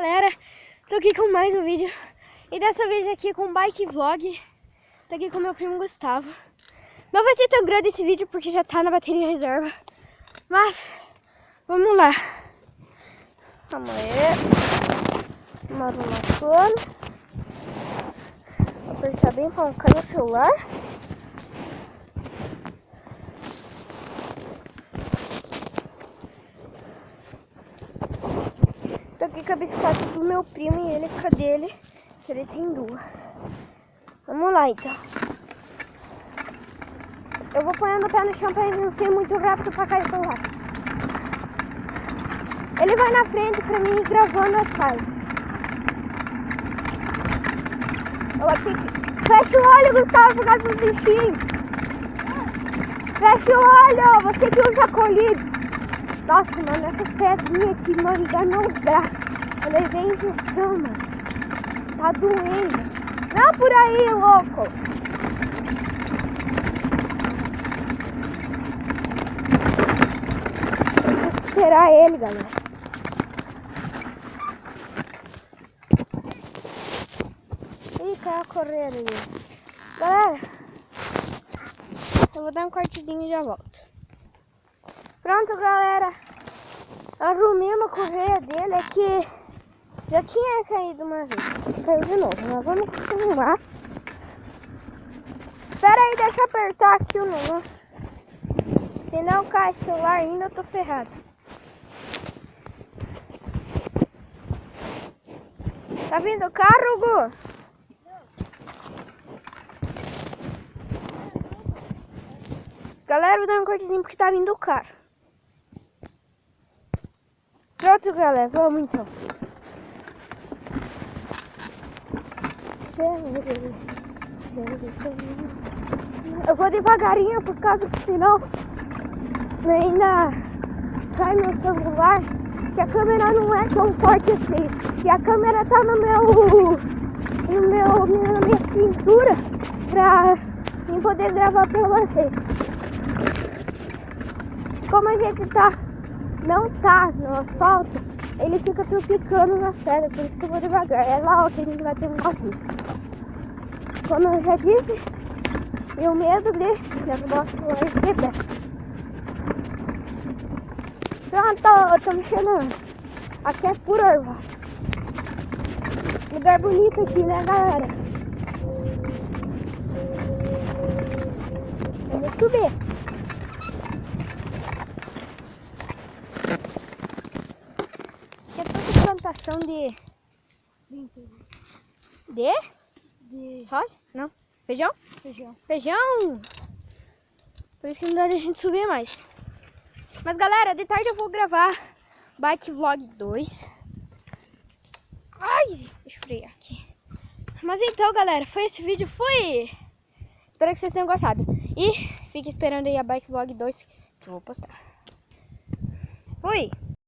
galera, tô aqui com mais um vídeo. E dessa vez aqui com bike vlog. Tô aqui com meu primo Gustavo. Não vai ser tão grande esse vídeo porque já tá na bateria reserva. Mas, vamos lá. Vamos aí. Vamos arrumar tudo. Vou apertar bem pra não cair o celular. Tô aqui com a bicicleta do meu primo e ele com a dele, que ele tem duas. Vamos lá então. Eu vou ponhando o pé no chão pra ele não ser muito rápido pra cair o celular. Ele vai na frente pra mim ir gravando atrás. Eu achei que... Fecha o olho, Gustavo, por causa dos bichinhos. Fecha o olho, você que usa colírio. Nossa, mano, essa pedrinha aqui, mano, já não dá. Eu levei injeção, mano. Tá doendo. Não por aí, louco. Tem que tirar ele, galera. Ih, caiu a correia ali. Galera, eu vou dar um cortezinho e já volto. Pronto, galera. Arrumei uma correia dele, é que já tinha caído uma vez. Caiu de novo, nós vamos continuar. Espera aí, deixa eu apertar aqui o negócio. Se não cai o celular ainda, eu tô ferrado. Tá vindo o carro, Gu? Galera, vou dar um cortezinho porque tá vindo o carro. Pronto, galera, vamos então. Eu vou devagarinho por causa que senão ainda cai meu celular, que a câmera não é tão forte assim. E a câmera tá na minha cintura pra eu poder gravar pra vocês. Como a gente não tá no asfalto, ele fica tropicando na pedra, por isso que eu vou devagar. É lá que a gente vai terminar o vídeo. Como eu já disse, e o medo de derrubar o celular e quebrar. Pronto, tô me chamando. Aqui é puro orvalho. Lugar bonito aqui, né, galera? Vamos subir. Aqui é toda plantação de soja? Não. Feijão? Feijão! Por isso que não dá de a gente subir mais. Mas galera, de tarde eu vou gravar Bike Vlog 2. Ai, deixa eu frear aqui. Mas então, galera, foi esse vídeo. Fui! Espero que vocês tenham gostado. E fique esperando aí a Bike Vlog 2 que eu vou postar. Fui!